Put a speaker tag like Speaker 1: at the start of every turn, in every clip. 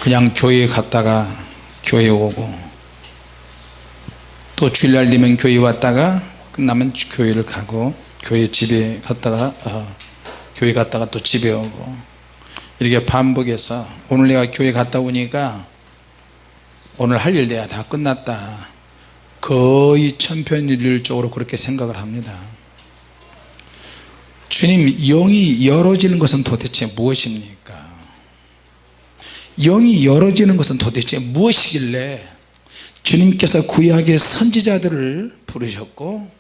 Speaker 1: 그냥 교회에 갔다가 교회 오고 또 주일날 되면 교회 왔다가 끝나면 교회를 가고 교회 집에 갔다가 교회 갔다가 또 집에 오고 이렇게 반복해서 오늘 내가 교회 갔다 오니까 오늘 할 일 내가 다 끝났다 거의 천편일률적으로 그렇게 생각을 합니다. 주님, 영이 열어지는 것은 도대체 무엇입니까? 영이 열어지는 것은 도대체 무엇이길래 주님께서 구약의 선지자들을 부르셨고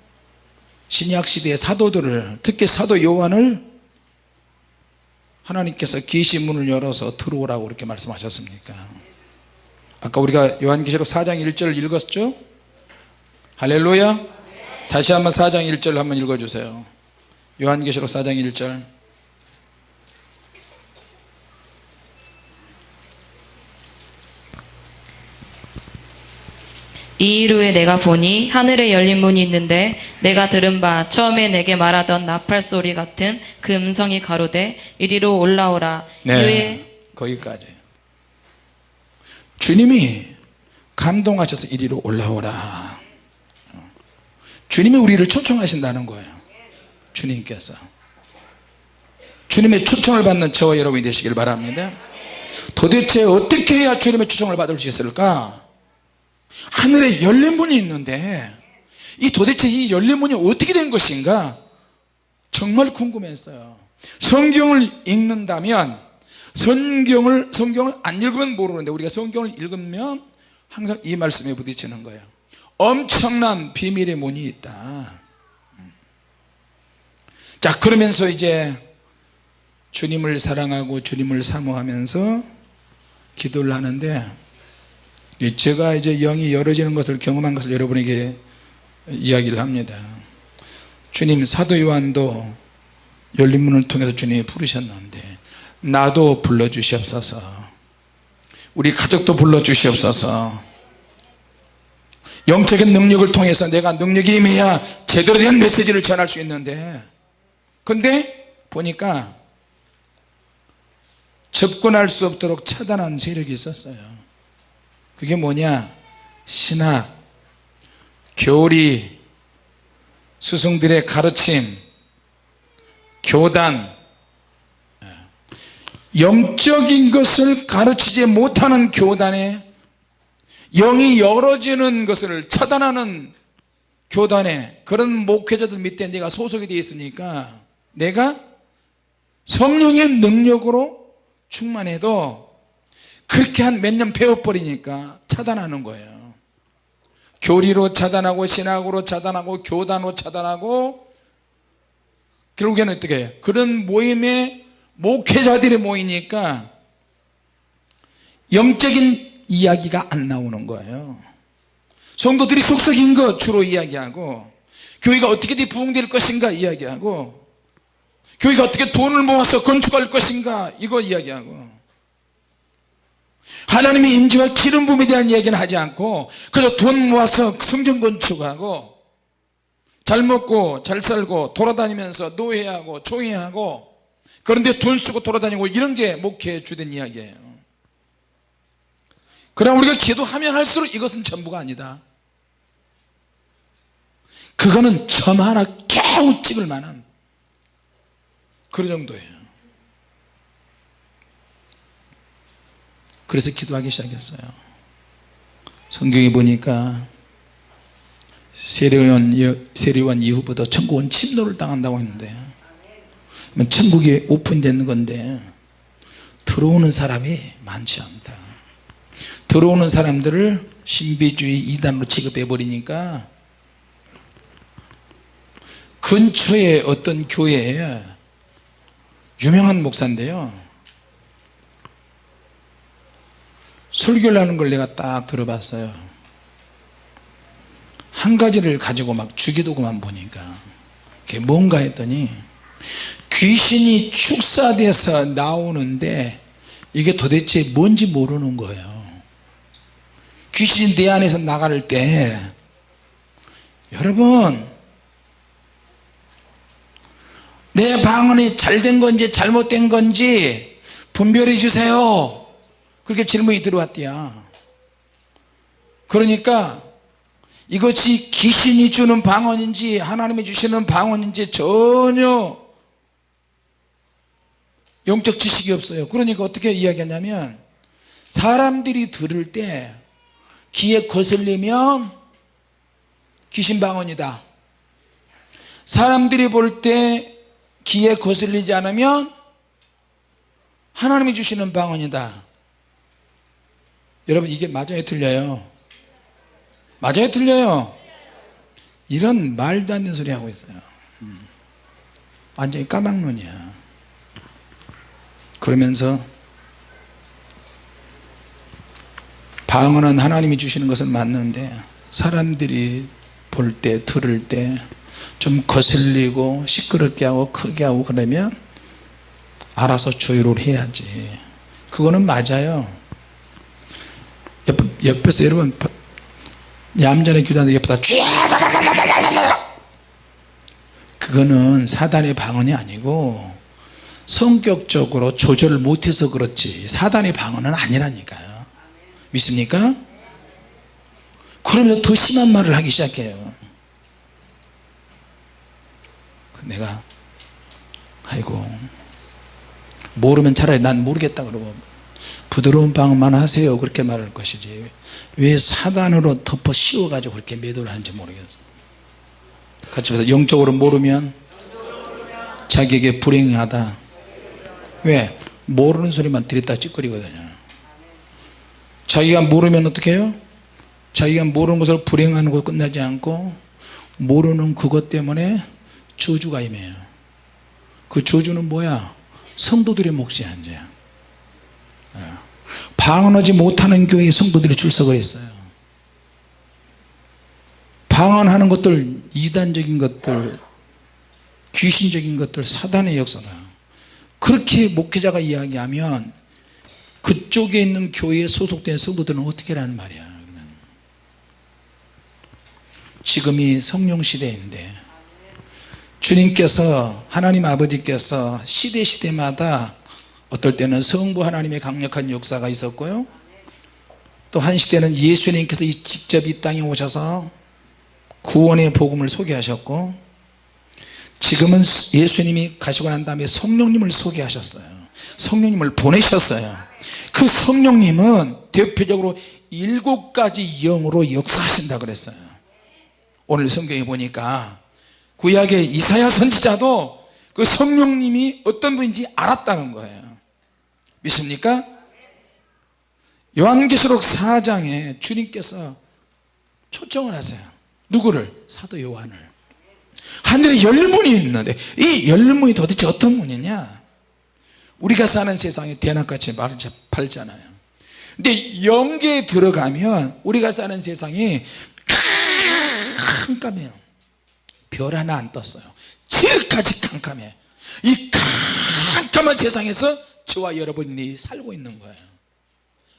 Speaker 1: 신약시대의 사도들을, 특히 사도 요한을 하나님께서 계시문을 열어서 들어오라고 그렇게 말씀하셨습니까? 아까 우리가 요한계시록 4장 1절 읽었죠? 할렐루야. 다시 한번 4장 1절 한번 읽어주세요. 요한계시록 4장 1절.
Speaker 2: 이 일 후에 내가 보니 하늘에 열린 문이 있는데 내가 들은 바 처음에 내게 말하던 나팔 소리 같은 그 음성이 가로되 이리로 올라오라.
Speaker 1: 네, 거기까지. 주님이 감동하셔서 이리로 올라오라. 주님이 우리를 초청하신다는 거예요. 주님께서 주님의 초청을 받는 저와 여러분이 되시길 바랍니다. 도대체 어떻게 해야 주님의 초청을 받을 수 있을까? 하늘에 열린 문이 있는데 도대체 이 열린 문이 어떻게 된 것인가 정말 궁금했어요. 성경을 읽는다면 성경을 안 읽으면 모르는데 우리가 성경을 읽으면 항상 이 말씀에 부딪히는 거예요. 엄청난 비밀의 문이 있다. 자, 그러면서 이제 주님을 사랑하고 주님을 사모하면서 기도를 하는데 제가 이제 영이 열어지는 것을 경험한 것을 여러분에게 이야기를 합니다. 주님, 사도 요한도 열린 문을 통해서 주님이 부르셨는데 나도 불러주시옵소서, 우리 가족도 불러주시옵소서. 영적인 능력을 통해서 내가 능력이 임해야 제대로 된 메시지를 전할 수 있는데, 근데 보니까 접근할 수 없도록 차단한 세력이 있었어요. 그게 뭐냐? 신학, 교리, 스승들의 가르침, 교단, 영적인 것을 가르치지 못하는 교단에, 영이 열어지는 것을 차단하는 교단에, 그런 목회자들 밑에 내가 소속이 되어 있으니까 내가 성령의 능력으로 충만해도 그렇게 한 몇 년 배워버리니까 차단하는 거예요. 교리로 차단하고 신학으로 차단하고 교단으로 차단하고 결국에는 어떻게 해요? 그런 모임에 목회자들이 모이니까 영적인 이야기가 안 나오는 거예요. 성도들이 속썩인 것 주로 이야기하고, 교회가 어떻게 부흥될 것인가 이야기하고, 교회가 어떻게 돈을 모아서 건축할 것인가 이거 이야기하고, 하나님의 임재와 기름 부음에 대한 이야기는 하지 않고 그저 돈 모아서 성전 건축하고 잘 먹고 잘 살고 돌아다니면서 노예하고 총회하고, 그런데 돈 쓰고 돌아다니고 이런 게 목회의 주된 이야기예요. 그러나 우리가 기도하면 할수록 이것은 전부가 아니다. 그거는 점 하나 겨우 찍을 만한 그런 정도예요. 그래서 기도하기 시작했어요. 성경에 보니까 세례요한 이후부터 천국은 침노를 당한다고 했는데, 천국이 오픈되는 건데 들어오는 사람이 많지 않다. 들어오는 사람들을 신비주의 이단으로 취급해 버리니까 근처에 어떤 교회에 유명한 목사인데요, 설교를 하는 걸 내가 딱 들어봤어요. 한 가지를 가지고 막 주기도구만 보니까 그게 뭔가 했더니 귀신이 축사돼서 나오는데 이게 도대체 뭔지 모르는 거예요. 귀신이 내 안에서 나갈 때, 여러분, 내 방언이 잘된 건지 잘못된 건지 분별해 주세요. 그렇게 질문이 들어왔대요. 그러니까 이것이 귀신이 주는 방언인지 하나님이 주시는 방언인지 전혀 영적 지식이 없어요. 그러니까 어떻게 이야기하냐면 사람들이 들을 때 귀에 거슬리면 귀신 방언이다. 사람들이 볼 때 귀에 거슬리지 않으면 하나님이 주시는 방언이다. 여러분 이게 맞아요 틀려요? 맞아요 틀려요? 이런 말도 안 되는 소리 하고 있어요. 완전히 까막눈이야. 그러면서 방언은 하나님이 주시는 것은 맞는데 사람들이 볼 때 들을 때 좀 거슬리고 시끄럽게 하고 크게 하고 그러면 알아서 조율을 해야지. 그거는 맞아요. 옆에서 여러분 얌전히 기도하는데 옆에다 그거는 사단의 방언이 아니고 성격적으로 조절을 못해서 그렇지 사단의 방언은 아니라니까요. 믿습니까? 그러면서 더 심한 말을 하기 시작해요. 내가 아이고 모르면 차라리 난 모르겠다 그러고 부드러운 방언만 하세요 그렇게 말할 것이지 왜 사단으로 덮어 씌워가지고 그렇게 매도를 하는지 모르겠어. 같이 해서 영적으로 모르면 자기에게 불행하다. 왜? 모르는 소리만 들였다 찌꺼리거든요. 자기가 모르면 어떻게 해요? 자기가 모르는 것을 불행하는 것 끝나지 않고 모르는 그것 때문에 저주가 임해요. 그 저주는 뭐야? 성도들의 몫이야. 이제 방언하지 못하는 교회에 성도들이 출석을 했어요. 방언하는 것들 이단적인 것들 귀신적인 것들 사단의 역사다. 그렇게 목회자가 이야기하면 그쪽에 있는 교회에 소속된 성도들은 어떻게 하라는 말이야. 그러면 지금이 성령 시대인데 주님께서 하나님 아버지께서 시대마다 어떨 때는 성부 하나님의 강력한 역사가 있었고요 또 한 시대는 예수님께서 직접 이 땅에 오셔서 구원의 복음을 소개하셨고 지금은 예수님이 가시고 난 다음에 성령님을 소개하셨어요. 성령님을 보내셨어요. 그 성령님은 대표적으로 7가지 영으로 역사하신다 그랬어요. 오늘 성경에 보니까 구약의 이사야 선지자도 그 성령님이 어떤 분인지 알았다는 거예요. 믿습니까? 요한계시록 4장에 주님께서 초청을 하세요. 누구를? 사도 요한을. 하늘에 열린 문이 있는데 이 열린 문이 도대체 어떤 문이냐? 우리가 사는 세상에 대낮같이 밝잖아요. 근데 영계에 들어가면 우리가 사는 세상이 깜깜해요. 별 하나 안 떴어요. 지금까지 깜깜해. 이 깜깜한 세상에서 저와 여러분이 살고 있는 거예요.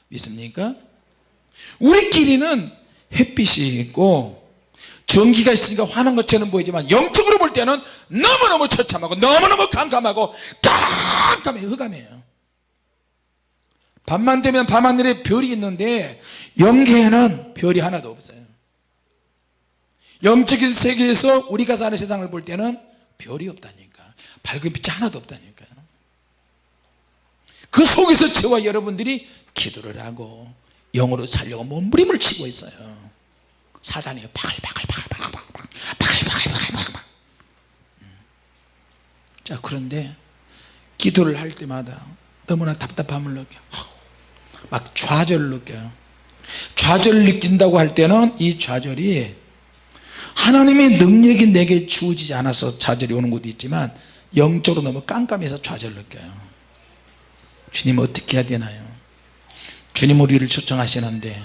Speaker 1: 믿습니까? 우리끼리는 햇빛이 있고 전기가 있으니까 환한 것처럼 보이지만 영적으로 볼 때는 너무너무 처참하고 너무너무 깜깜하고 깜깜해 흑암해요. 밤만 되면 밤하늘에 별이 있는데 영계에는 별이 하나도 없어요. 영적인 세계에서 우리가 사는 세상을 볼 때는 별이 없다니까. 밝은 빛이 하나도 없다니까요. 그 속에서 저와 여러분들이 기도를 하고 영으로 살려고 몸부림을 치고 있어요. 사단이 바글바글. 자, 그런데 기도를 할 때마다 너무나 답답함을 느껴요. 막 좌절을 느껴요. 좌절을 느낀다고 할 때는 이 좌절이 하나님의 능력이 내게 주어지지 않아서 좌절이 오는 것도 있지만 영적으로 너무 깜깜해서 좌절을 느껴요. 주님 어떻게 해야 되나요? 주님 우리를 초청하시는데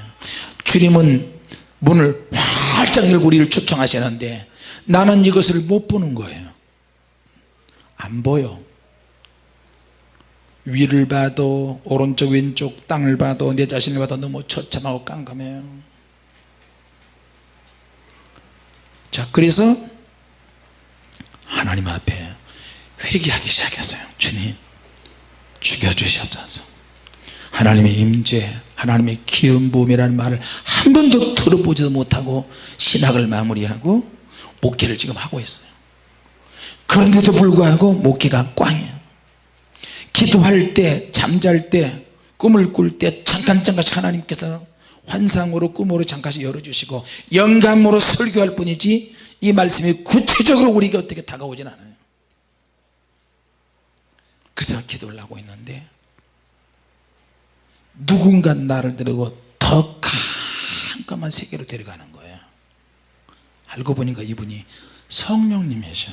Speaker 1: 주님은 문을 활짝 열고 우리를 초청하시는데 나는 이것을 못 보는 거예요. 안 보여. 위를 봐도 오른쪽 왼쪽 땅을 봐도 내 자신을 봐도 너무 처참하고 깜깜해요. 자, 그래서 하나님 앞에 회개하기 시작했어요. 주님 죽여주시옵소서. 하나님의 임재, 하나님의 귀여운 부음이라는 말을 한 번도 들어보지도 못하고 신학을 마무리하고 목회를 지금 하고 있어요. 그런데도 불구하고 목회가 꽝이에요. 기도할 때, 잠잘 때, 꿈을 꿀 때 잠깐씩 하나님께서 환상으로 꿈으로 잠깐씩 열어주시고 영감으로 설교할 뿐이지 이 말씀이 구체적으로 우리가 어떻게 다가오진 않아요. 그래서 기도를 하고 있는데 누군가 나를 데리고 더 깜깜한 세계로 데려가는 거예요. 알고 보니까 이분이 성령님이셔.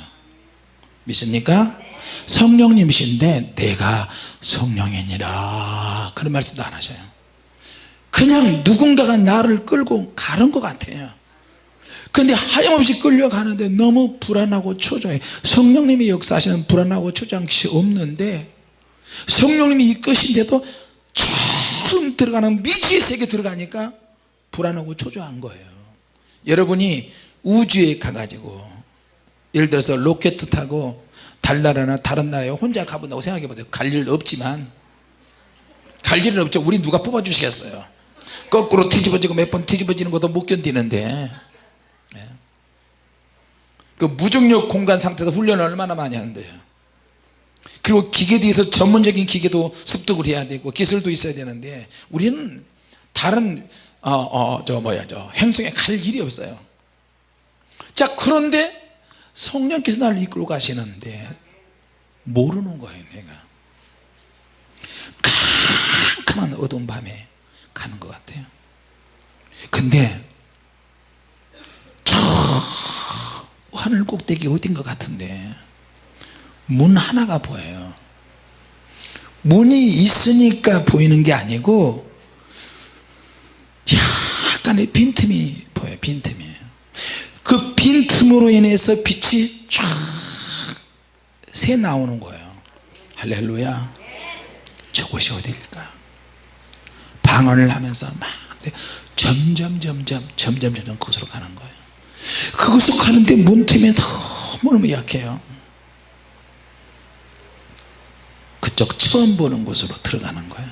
Speaker 1: 믿습니까? 성령님이신데 내가 성령이니라 그런 말씀도 안 하셔요. 그냥 누군가가 나를 끌고 가는 것 같아요. 근데 하염없이 끌려가는데 너무 불안하고 초조해. 성령님이 역사하시는 불안하고 초조한 것이 없는데 성령님이 이끄신데도 처음 들어가는 미지의 세계에 들어가니까 불안하고 초조한 거예요. 여러분이 우주에 가가지고 예를 들어서 로켓 타고 달나라나 다른 나라에 혼자 가본다고 생각해 보세요. 갈 일 없지만, 갈 일은 없죠. 우리 누가 뽑아주시겠어요. 거꾸로 뒤집어지고 몇 번 뒤집어지는 것도 못 견디는데, 그 무중력 공간 상태에서 훈련을 얼마나 많이 하는데요. 그리고 기계에 대해서 전문적인 기계도 습득을 해야 되고 기술도 있어야 되는데 우리는 다른 행성에 갈 일이 없어요. 자, 그런데 성령께서 나를 이끌고 가시는데 모르는 거예요. 내가 캄캄한 어두운 밤에 가는 것 같아요. 근데 저 하늘 꼭대기 어딘 것 같은데 문 하나가 보여요. 문이 있으니까 보이는 게 아니고 약간의 빈틈이 보여요. 빈틈이에요. 그 빈틈으로 인해서 빛이 쫙 새 나오는 거예요. 할렐루야. 저곳이 어딜까? 방언을 하면서 막 점점 그곳으로 가는 거예요. 그곳으로 가는데 문틈이 너무너무 약해요. 그쪽 처음 보는 곳으로 들어가는 거예요.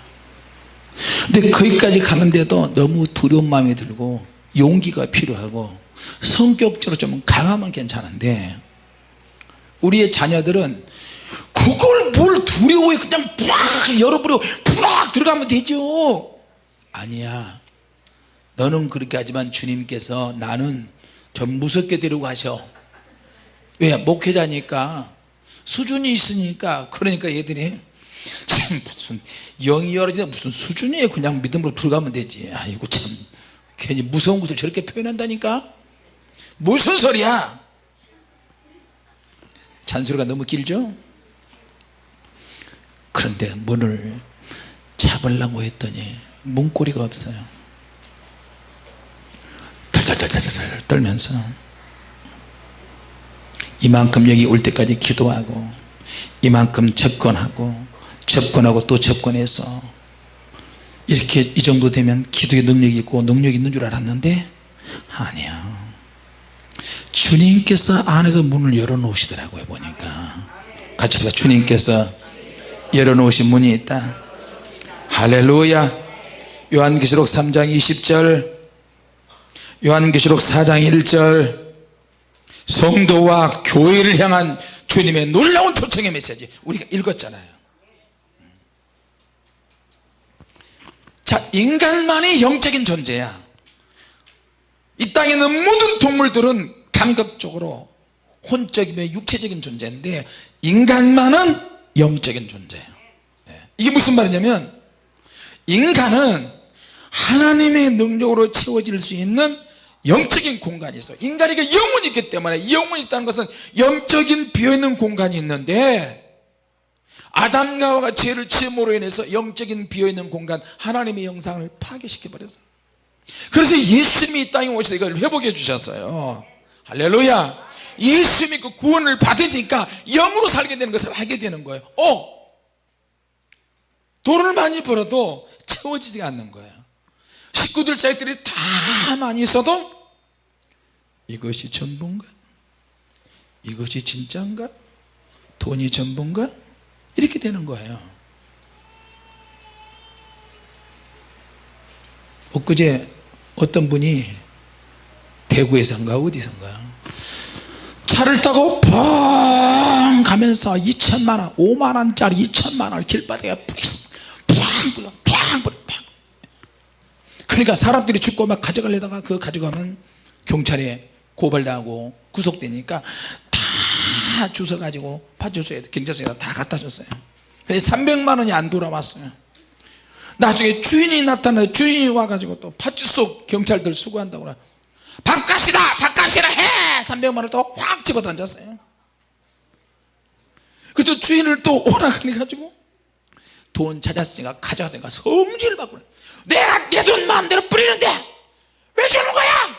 Speaker 1: 근데 거기까지 가는데도 너무 두려운 마음이 들고 용기가 필요하고 성격적으로 좀 강하면 괜찮은데 우리의 자녀들은 그걸 뭘 두려워해. 그냥 막 열어버리고 막 들어가면 되죠. 아니야, 너는 그렇게 하지만 주님께서 나는 좀 무섭게 데리고 가셔. 왜? 목회자니까 수준이 있으니까. 그러니까 얘들이 무슨 영이 열어지다 무슨 수준이에요. 그냥 믿음으로 들어가면 되지. 아이고 참, 괜히 무서운 것을 저렇게 표현한다니까. 무슨 소리야. 잔소리가 너무 길죠. 그런데 문을 잡으려고 했더니 문고리가 없어요. 덜덜덜덜 떨면서 이만큼 여기 올 때까지 기도하고 이만큼 접근하고 또 접근해서 이렇게 이 정도 되면 기도에 능력이 있고 능력이 있는 줄 알았는데 아니야. 주님께서 안에서 문을 열어놓으시더라고요. 보니까 같이 합시다. 주님께서 열어놓으신 문이 있다. 할렐루야. 요한계시록 3장 20절, 요한계시록 4장 1절, 성도와 교회를 향한 주님의 놀라운 초청의 메시지 우리가 읽었잖아요. 자, 인간만이 영적인 존재야. 이 땅에 있는 모든 동물들은 감각적으로 혼적이며 육체적인 존재인데 인간만은 영적인 존재예요. 이게 무슨 말이냐면 인간은 하나님의 능력으로 채워질 수 있는 영적인 공간이 있어요. 인간에게 영혼이 있기 때문에, 영혼이 있다는 것은 영적인 비어있는 공간이 있는데 아담과 하와가 죄를 지음으로 인해서 영적인 비어있는 공간, 하나님의 영상을 파괴시켜버렸어요. 그래서 예수님이 이 땅에 오셔서 이걸 회복해 주셨어요. 할렐루야. 예수님이 그 구원을 받으니까 영으로 살게 되는 것을 알게 되는 거예요. 돈을 많이 벌어도 채워지지 않는 거예요. 식구들 자식들이 다 많이 있어도 이것이 전부인가? 이것이 진짜인가? 돈이 전부인가? 이렇게 되는 거예요. 엊그제 어떤 분이 대구에선가 어디선가 차를 타고 펑 가면서 2천만원 5만원짜리 2천만원을 길바닥에 팡 그러니까 사람들이 죽고 막 가져가려다가 그 가져가면 경찰에 고발당하고 구속되니까 다 주워가지고 파출소에 경찰서에다 다 갖다 줬어요. 그래서 300만원이 안 돌아왔어요. 나중에 주인이 나타나서 주인이 와가지고 또 파출소 경찰들 수고한다고 그래. 밥값이다 해 300만원을 또 확 집어던졌어요. 그래서 주인을 또 오라 그래가지고 돈 찾았으니까 가져갔으니까 성질을 받고 내가 내 돈 마음대로 뿌리는데 왜 주는 거야?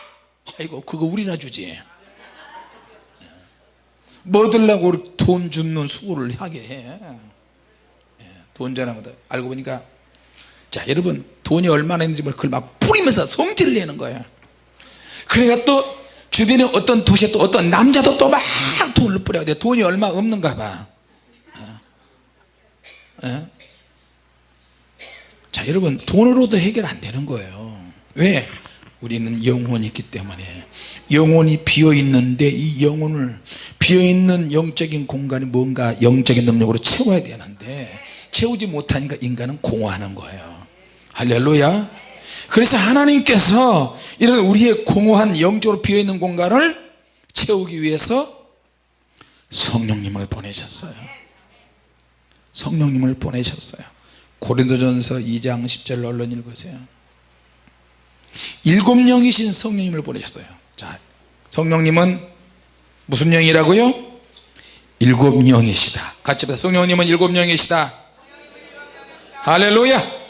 Speaker 1: 아이고 그거 우리나 주지. 뭐 들라고 돈 주는 수고를 하게 해. 돈 전하고 알고 보니까 자 여러분 돈이 얼마나 있는지 그걸 막 뿌리면서 성질을 내는 거예요. 그러니까 또 주변에 어떤 도시에 또 어떤 남자도 또 막 돈을 뿌려. 돈이 얼마 없는가 봐. 자 여러분 돈으로도 해결 안 되는 거예요. 왜? 우리는 영혼이 있기 때문에. 영혼이 비어있는데 이 영혼을 비어있는 영적인 공간이 뭔가 영적인 능력으로 채워야 되는데 채우지 못하니까 인간은 공허하는 거예요. 할렐루야. 그래서 하나님께서 이런 우리의 공허한 영적으로 비어있는 공간을 채우기 위해서 성령님을 보내셨어요. 성령님을 보내셨어요. 고린도전서 2장 10절 얼른 읽으세요. 7영이신 성령님을 보내셨어요. 자, 성령님은 무슨 영이라고요? 7영이시다. 같이 보세요. 성령님은 7영이시다. 할렐루야.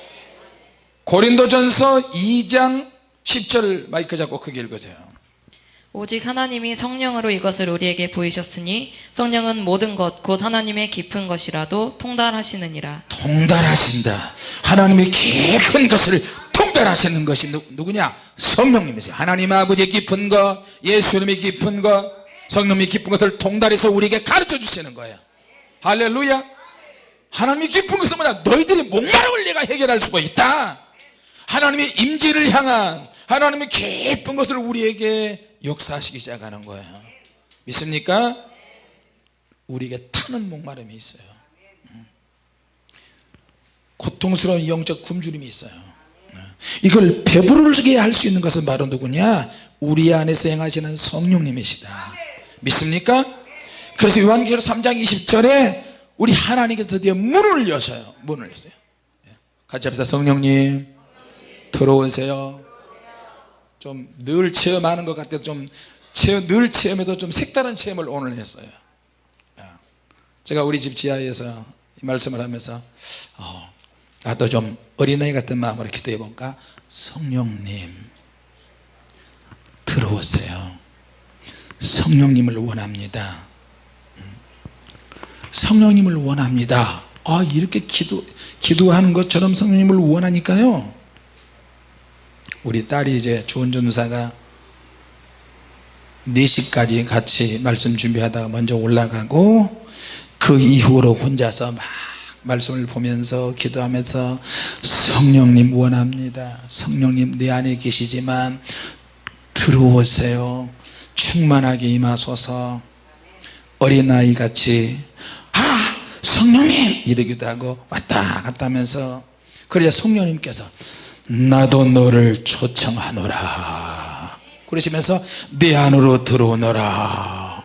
Speaker 1: 고린도전서 2장 10절 마이크 잡고 크게 읽으세요.
Speaker 2: 오직 하나님이 성령으로 이것을 우리에게 보이셨으니 성령은 모든 것 곧 하나님의 깊은 것이라도 통달하시느니라.
Speaker 1: 통달하신다. 하나님의 깊은 것을 통달하시는 것이 누구냐? 성령님이세요. 하나님 아버지의 깊은 것, 예수님의 깊은 것, 성령의 깊은 것을 통달해서 우리에게 가르쳐 주시는 거예요. 할렐루야. 하나님의 깊은 것은 뭐냐? 너희들의 목마름을 내가 해결할 수가 있다. 하나님의 임재를 향한 하나님의 깊은 것을 우리에게 역사하시기 시작하는 거예요. 믿습니까? 우리에게 타는 목마름이 있어요. 고통스러운 영적 굶주림이 있어요. 이걸 배부르게 할 수 있는 것은 바로 누구냐? 우리 안에서 행하시는 성령님이시다. 믿습니까? 그래서 요한계시록 3장 20절에 우리 하나님께서 드디어 문을 여셔요. 문을 여세요. 같이 합시다. 성령님 들어오세요. 좀 늘 체험하는 것 같아도 좀 늘 체험해도 좀 색다른 체험을 오늘 했어요. 제가 우리 집 지하에서 이 말씀을 하면서 나도 좀 어린아이 같은 마음으로 기도해 볼까? 성령님 들어오세요. 성령님을 원합니다. 성령님을 원합니다. 이렇게 기도하는 것처럼 성령님을 원하니까요, 우리 딸이 이제 주원전사가 4시까지 같이 말씀 준비하다가 먼저 올라가고 그 이후로 혼자서 막 말씀을 보면서 기도하면서 성령님 원합니다. 성령님 내 안에 계시지만 들어오세요. 충만하게 임하소서. 어린아이같이 성령님 이러기도 하고 왔다 갔다 하면서, 그래야 성령님께서 나도 너를 초청하노라 그러시면서 내 안으로 들어오너라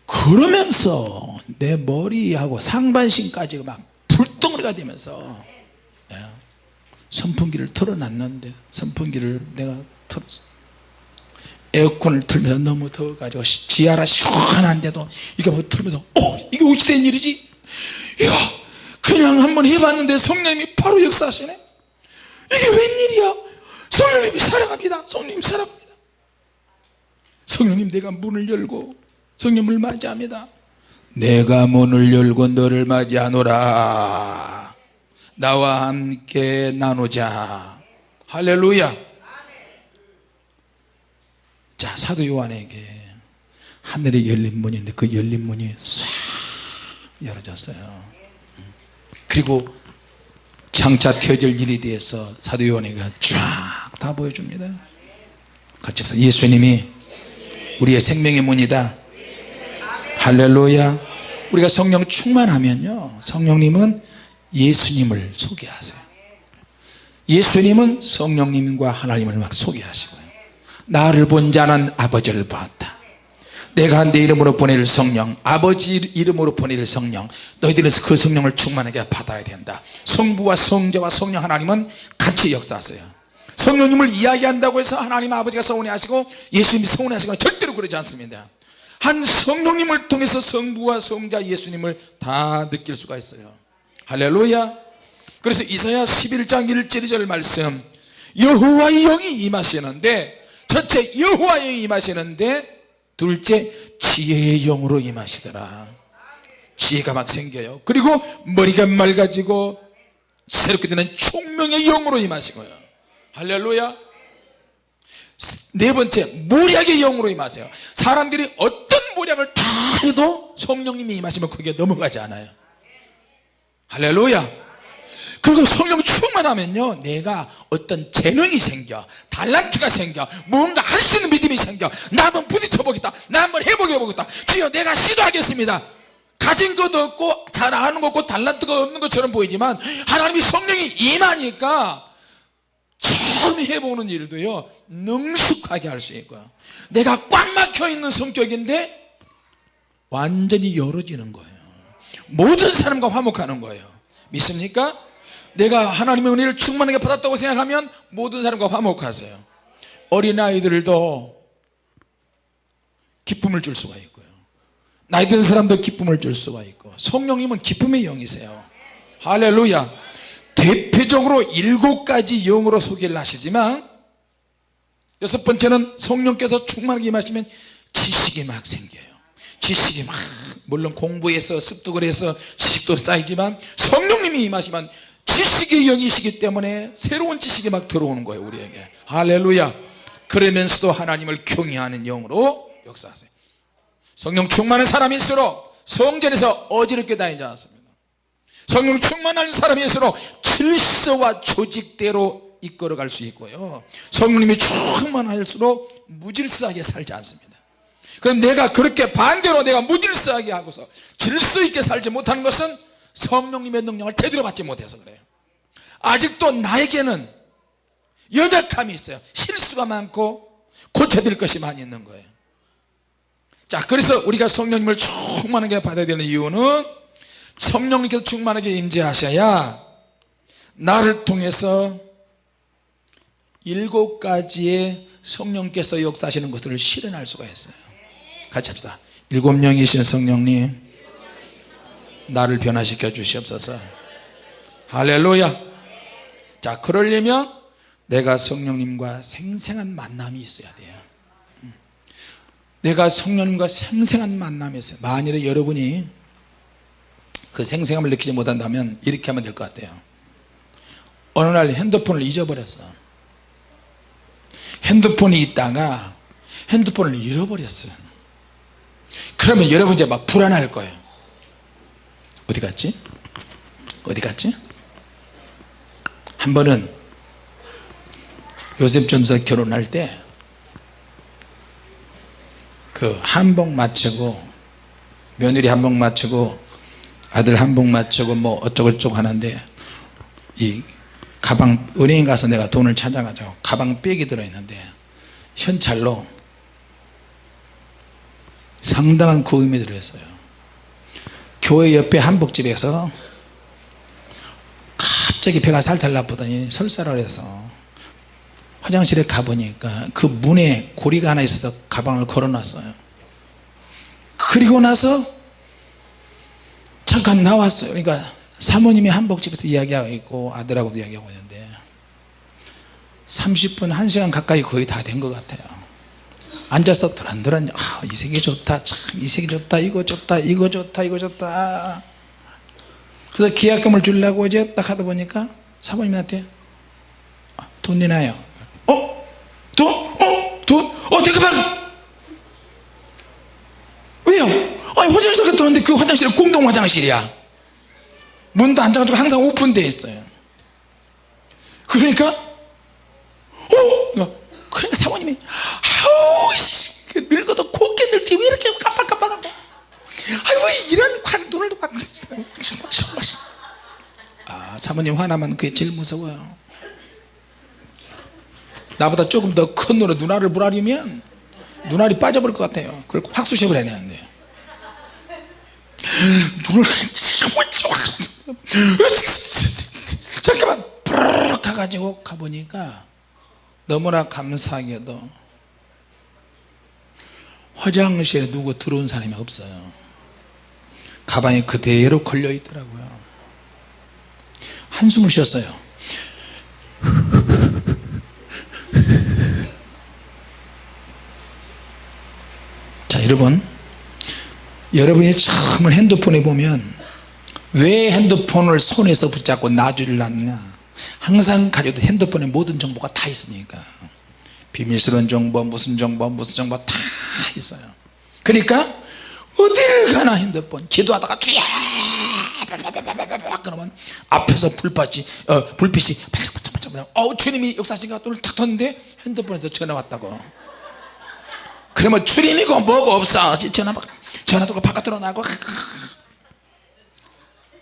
Speaker 1: 그러면서 내 머리하고 상반신까지 막 불덩어리가 되면서 선풍기를 틀어놨는데 선풍기를 내가 틀었어. 에어컨을 틀면서 너무 더워가지고 지하라 시원한데도 이거 뭐 틀면서 이게 어찌 된 일이지? 야, 그냥 한번 해봤는데 성령님이 바로 역사하시네. 이게 웬일이야? 성령님이 사랑합니다. 성령님 사랑합니다. 성령님 내가 문을 열고 성령님을 맞이합니다. 내가 문을 열고 너를 맞이하노라. 나와 함께 나누자. 할렐루야. 자, 사도 요한에게 하늘에 열린 문이 있는데 그 열린 문이 싹 열어졌어요. 그리고 장차 되어질 일에 대해서 사도 요한이가 쫙 다 보여줍니다. 같이 합시다. 예수님이 우리의 생명의 문이다. 할렐루야. 우리가 성령 충만하면요, 성령님은 예수님을 소개하세요. 예수님은 성령님과 하나님을 막 소개하시고요. 나를 본 자는 아버지를 보았다. 내가 내 이름으로 보낼 성령, 아버지 이름으로 보낼 성령, 너희들은 그 성령을 충만하게 받아야 된다. 성부와 성자와 성령 하나님은 같이 역사하세요. 성령님을 이야기한다고 해서 하나님 아버지가 서운해하시고 예수님이 서운해하시거나 절대로 그러지 않습니다. 한 성령님을 통해서 성부와 성자 예수님을 다 느낄 수가 있어요. 할렐루야. 그래서 이사야 11장 1절 2절 말씀, 여호와의 영이 임하시는데, 첫째 여호와의 영이 임하시는데, 둘째 지혜의 영으로 임하시더라. 지혜가 막 생겨요. 그리고 머리가 맑아지고 새롭게 되는 총명의 영으로 임하시고요. 할렐루야. 네 번째 모략의 영으로 임하세요. 사람들이 어떤 모략을 다 해도 성령님이 임하시면 거기에 넘어가지 않아요. 할렐루야. 그리고 성령 충만하면요, 내가 어떤 재능이 생겨, 달란트가 생겨, 뭔가 할 수 있는 믿음이 생겨. 나 한번 부딪혀보겠다, 나 한번 해보겠다. 주여 내가 시도하겠습니다. 가진 것도 없고 잘하는 것 없고 달란트가 없는 것처럼 보이지만 하나님이 성령이 임하니까 처음 해보는 일도요 능숙하게 할 수 있고요. 내가 꽉 막혀있는 성격인데 완전히 열어지는 거예요. 모든 사람과 화목하는 거예요. 믿습니까? 내가 하나님의 은혜를 충만하게 받았다고 생각하면 모든 사람과 화목하세요. 어린아이들도 기쁨을 줄 수가 있고요, 나이 든 사람도 기쁨을 줄 수가 있고, 성령님은 기쁨의 영이세요. 할렐루야. 대표적으로 7가지 영으로 소개를 하시지만, 여섯 번째는 성령께서 충만하게 임하시면 지식이 막 생겨요. 지식이 막, 물론 공부해서 습득을 해서 지식도 쌓이지만 성령님이 임하시면 지식의 영이시기 때문에 새로운 지식이 막 들어오는 거예요, 우리에게. 할렐루야. 그러면서도 하나님을 경외하는 영으로 역사하세요. 성령 충만한 사람일수록 성전에서 어지럽게 다니지 않습니다. 성령 충만한 사람일수록 질서와 조직대로 이끌어갈 수 있고요, 성령님이 충만할수록 무질서하게 살지 않습니다. 그럼 내가 그렇게 반대로 내가 무질서하게 하고서 질서 있게 살지 못하는 것은 성령님의 능력을 제대로 받지 못해서 그래요. 아직도 나에게는 연약함이 있어요. 실수가 많고 고쳐야 될 것이 많이 있는 거예요. 자, 그래서 우리가 성령님을 충만하게 받아야 되는 이유는 성령님께서 충만하게 임재하셔야 나를 통해서 7가지의 성령께서 역사하시는 것들을 실현할 수가 있어요. 같이 합시다. 7명이신 성령님, 나를 변화시켜 주시옵소서. 할렐루야. 자, 그러려면 내가 성령님과 생생한 만남이 있어야 돼요. 내가 성령님과 생생한 만남이 있어요. 만일에 여러분이 그 생생함을 느끼지 못한다면 이렇게 하면 될 것 같아요. 어느 날 핸드폰을 잊어버렸어. 핸드폰이 있다가 핸드폰을 잃어버렸어요. 그러면 여러분 이제 막 불안할 거예요. 어디 갔지? 어디 갔지? 한 번은 요셉 전사 결혼할 때 그 한복 맞추고, 며느리 한복 맞추고 아들 한복 맞추고 뭐 어쩌고저쩌고 하는데, 이 가방, 은행에 가서 내가 돈을 찾아가지고 가방 백이 들어있는데 현찰로 상당한 거금이 들어있어요. 교회 옆에 한복집에서 갑자기 배가 살살 나쁘더니 설사를 해서 화장실에 가보니까 그 문에 고리가 하나 있어서 가방을 걸어놨어요. 그리고 나서 잠깐 나왔어요. 그러니까 사모님이 한복집에서 이야기하고 있고 아들하고도 이야기하고 있는데 30분 1시간 가까이 거의 다 된 것 같아요. 앉아서 드란드란, 이 색이 좋다, 참 이 색이 좋다, 이거 좋다, 이거 좋다, 이거 좋다. 그래서 계약금을 주려고 이제 딱 하다 보니까 사모님한테 돈 내놔요. 돈? 잠깐만. 왜요? 아니, 화장실 갔다 왔는데 그 화장실은 공동 화장실이야. 문도 안 잠가지고 항상 오픈되어 있어요. 그러니까 그러니까 사모님이 아우 늙어도 곱게 늙지 왜 이렇게 깜빡깜빡하고 아이고 이런 눈을 막 사모님 화나면 그게 제일 무서워요. 나보다 조금 더 큰 눈으로 눈알을 부라리면 눈알이 빠져버릴 것 같아요. 그걸 확 쑤셔버려야 되는데 눈을 잠깐만 브르륵 가가지고 가보니까 너무나 감사하게도 화장실에 누구 들어온 사람이 없어요. 가방에 그대로 걸려 있더라고요. 한숨을 쉬었어요. 자, 여러분이 처음 핸드폰에 보면 왜 핸드폰을 손에서 붙잡고 놔주려 하느냐. 항상 가져도 핸드폰에 모든 정보가 다 있으니까. 비밀스러운 정보 무슨 정보 다 있어요. 그러니까 어딜 가나 핸드폰. 기도하다가 쥐야 그러면 앞에서 불빛이 반짝반짝 주님이 역사시가 눈을 탁 떴는데 핸드폰에서 전화 왔다고. 그러면 주님이고 뭐고 없어. 전화도 바깥으로 나고.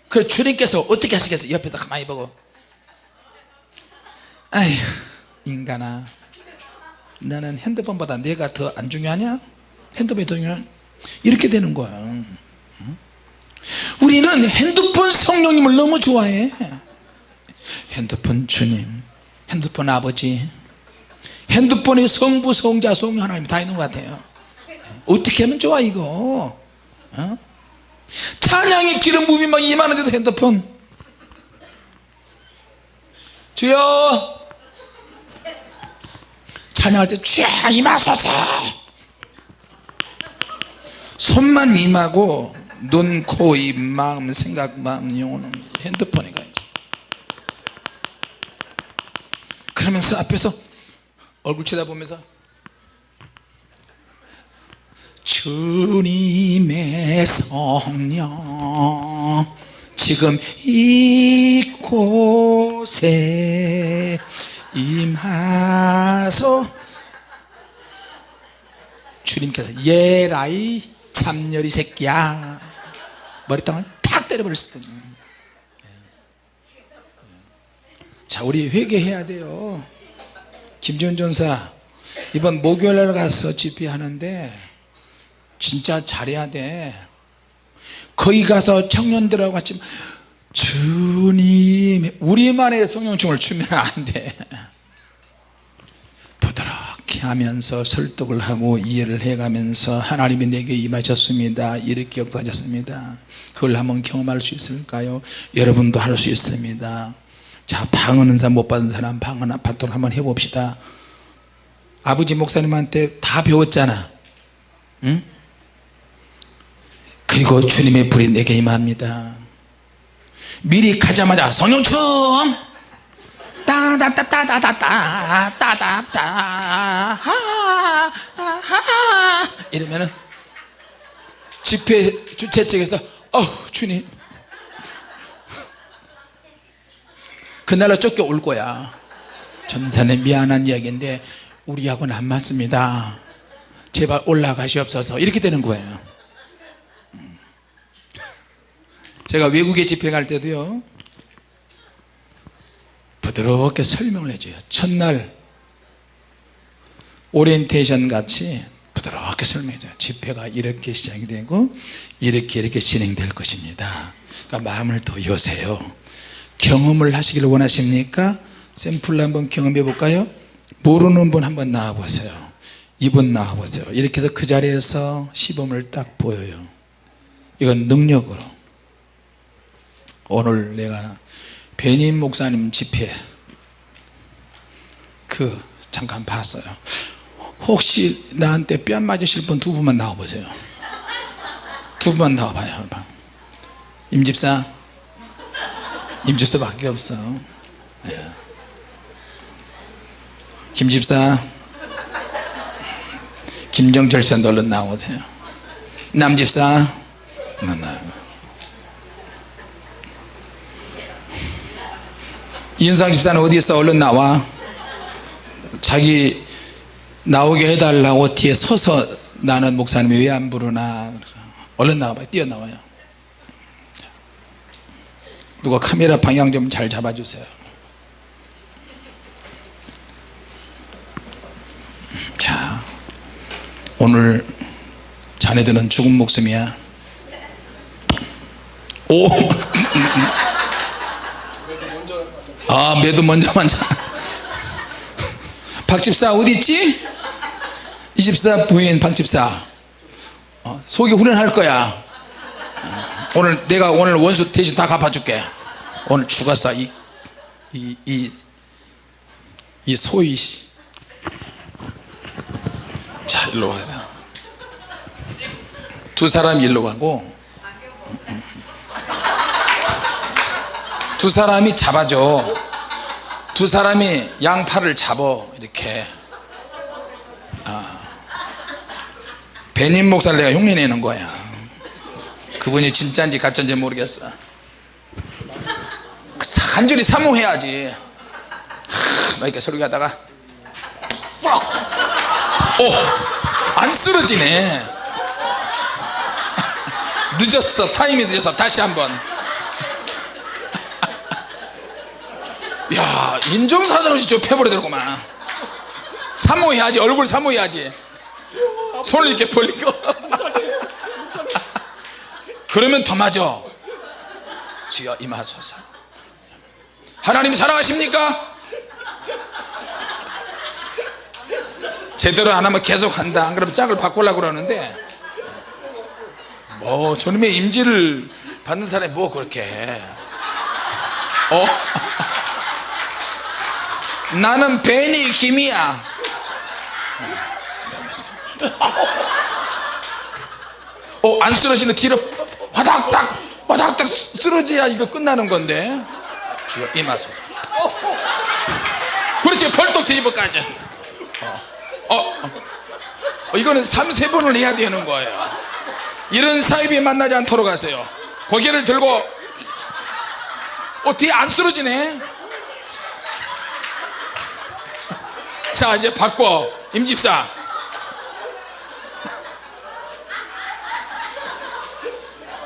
Speaker 1: 그 주님께서 어떻게 하시겠어요? 옆에다 가만히 보고 아휴 인간아 너는 핸드폰보다 내가 더 안 중요하냐? 핸드폰이 더 중요하냐? 이렇게 되는 거야. 우리는 핸드폰 성령님을 너무 좋아해. 핸드폰 주님, 핸드폰 아버지, 핸드폰에 성부 성자 성령 하나님 다 있는 것 같아요. 어떻게 하면 좋아 이거? 찬양의 기름 부음이 막 임하는데도 핸드폰. 주여 찬양할 때 주여 임하소서. 손만 임하고 눈, 코, 입, 마음, 생각, 마음, 영혼은 핸드폰에 가 있어. 그러면서 앞에서 얼굴 쳐다보면서 주님의 성령 지금 이곳에 임하소. 주님께서 예라이 참녀리 새끼야 머리통을 탁 때려버렸을 거예요. 자, 우리 회개해야 돼요. 김지훈 전사 이번 목요일날 가서 집회하는데 진짜 잘해야 돼. 거기 가서 청년들하고 같이 주님 우리만의 성령춤을 추면 안 돼. 부드럽게 하면서 설득을 하고 이해를 해가면서 하나님이 내게 임하셨습니다 이렇게 역사하셨습니다. 그걸 한번 경험할 수 있을까요? 여러분도 할 수 있습니다. 자, 방언 은사 못 받은 사람 방언 받도록 한번 해봅시다. 아버지 목사님한테 다 배웠잖아. 응? 그리고 주님의 불이 내게 임합니다. 미리 가자마자 성령춤 따다따다다다다다다다 이러면은 집회 주최 측에서 주님 그날로 쫓겨올 거야. 전사님 미안한 이야기인데 우리하고는 안 맞습니다. 제발 올라가시옵소서 이렇게 되는 거예요. 제가 외국에 집회 갈 때도요 부드럽게 설명을 해줘요. 첫날 오리엔테이션 같이 부드럽게 설명해줘요. 집회가 이렇게 시작이 되고 이렇게 진행될 것입니다. 그러니까 마음을 더 여세요. 경험을 하시기를 원하십니까? 샘플로 한번 경험해 볼까요? 모르는 분 한번 나와보세요. 이분 나와보세요. 이렇게 해서 그 자리에서 시범을 딱 보여요. 이건 능력으로. 오늘 내가 배님 목사님 집회 잠깐 봤어요. 혹시 나한테 뺨 맞으실 분 두 분만 나와보세요. 두 분만 나와봐요. 임집사 밖에 없어. 네. 김집사 김정철 씨 얼른 나오세요. 남집사 나와요. 이윤상 집사는 어디 있어? 얼른 나와. 자기 나오게 해달라고 뒤에 서서 나는 목사님이 왜 안 부르나. 그래서 얼른 나와봐요. 뛰어나와요. 누가 카메라 방향 좀 잘 잡아주세요. 자, 오늘 자네들은 죽은 목숨이야. 오. 아, 매도 먼저 박집사 어디 있지? 이 집사 부인 박집사 속이 후련할 거야. 오늘 내가 오늘 원수 대신 다 갚아줄게. 오늘 죽었어. 이 소위. 자, 일로 가자. 두 사람이 일로 가고 두 사람이 잡아줘. 두 사람이 양팔을 잡어. 이렇게. 배님 목사를 내가 흉내내는 거야. 그분이 진짜인지 가짜인지 모르겠어. 간절히 사모해야지. 막 이렇게 소리 하다가 안 쓰러지네. 늦었어. 타임이 늦어서 다시 한번. 야, 인정사정없이 저 패버리더구만. 사모해야지. 얼굴 사모해야지. 손을 이렇게 벌리고. 그러면 더 맞아. 주여 임하소서. 하나님 사랑하십니까? 제대로 안 하면 계속 한다. 안 그러면 짝을 바꾸려고 그러는데 뭐 주님의 임재를 받는 사람이 뭐 그렇게 해. 나는 벤이 김이야. 안 쓰러지는 뒤로 와닥닥 쓰러져야 이거 끝나는 건데. 주여 임하소서. 그렇지. 벌떡 뒤집어까지. 이거는 3-4번을 해야 되는 거예요. 이런 사입이 만나지 않도록 하세요. 고개를 들고. 뒤에 안 쓰러지네. 자, 이제 바꿔. 임집사.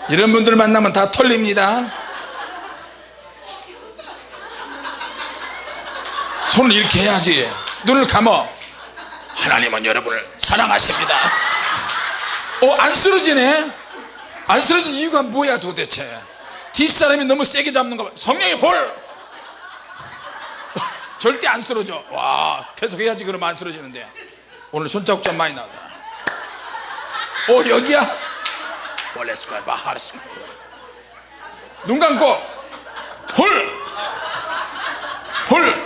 Speaker 1: 이런 분들 만나면 다 털립니다. 손을 이렇게 해야지. 눈을 감어. 하나님은 여러분을 사랑하십니다. 안 쓰러지네. 안 쓰러진 이유가 뭐야 도대체. 뒷사람이 너무 세게 잡는 거 봐. 성령의 볼. 절대 안 쓰러져. 와, 계속 해야지. 그러면 안 쓰러지는데. 오늘 손자국 좀 많이 나오더라. 여기야. 올레스코야 바하르스. 눈 감고 볼.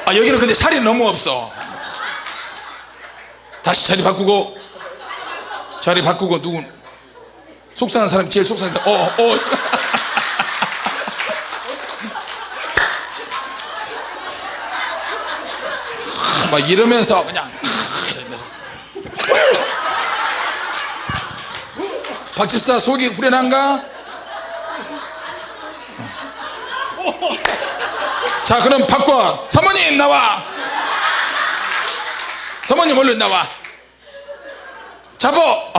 Speaker 1: 여기는 근데 살이 너무 없어. 다시 자리 바꾸고. 누구 속상한 사람이 제일 속상해. 막 이러면서 그냥. 박집사 속이 후련한가? 자, 그럼 바꿔. 사모님 나와. 사모님 얼른 나와. 잡어.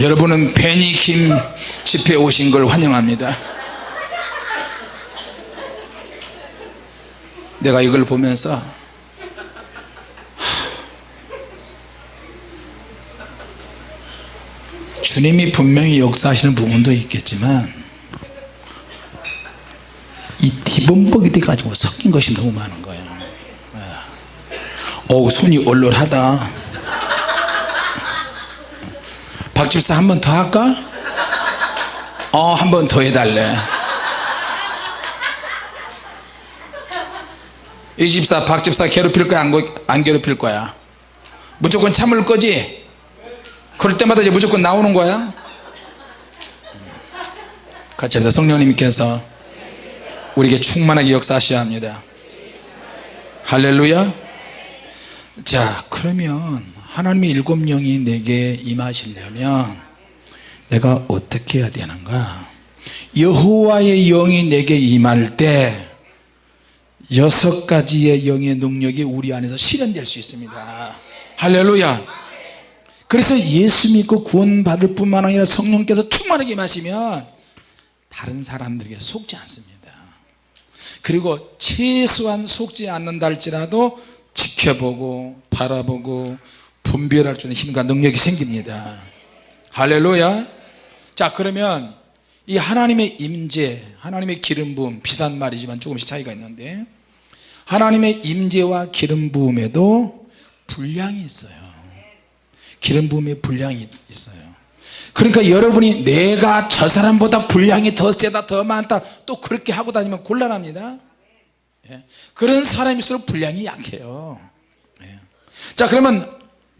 Speaker 1: 여러분은 베니킴 집회에 오신 걸 환영합니다. 내가 이걸 보면서 주님이 분명히 역사하시는 부분도 있겠지만 이 디범벅이 가지고 섞인 것이 너무 많은 거예요. 손이 얼얼하다. 박집사 한 번 더 할까? 한 번 더 해달래. 이 집사 박집사 괴롭힐 거야 안 괴롭힐 거야? 무조건 참을 거지? 그럴 때마다 이제 무조건 나오는 거야? 같이 해서 성령님께서 우리에게 충만하게 역사하셔야 합니다. 할렐루야. 자, 그러면 하나님의 일곱 영이 내게 임하시려면 내가 어떻게 해야 되는가? 여호와의 영이 내게 임할 때 6가지의 영의 능력이 우리 안에서 실현될 수 있습니다. 할렐루야. 그래서 예수 믿고 구원받을 뿐만 아니라 성령께서 충만하게 임하시면 다른 사람들에게 속지 않습니다. 그리고 최소한 속지 않는다 할지라도 지켜보고 바라보고 분별할 수 있는 힘과 능력이 생깁니다. 할렐루야. 자, 그러면 이 하나님의 임재, 하나님의 기름 부음, 비슷한 말이지만 조금씩 차이가 있는데, 하나님의 임재와 기름 부음에도 분량이 있어요. 기름 부음에 분량이 있어요. 그러니까 여러분이 내가 저 사람보다 분량이 더 세다, 더 많다, 또 그렇게 하고 다니면 곤란합니다. 그런 사람일수록 분량이 약해요. 자, 그러면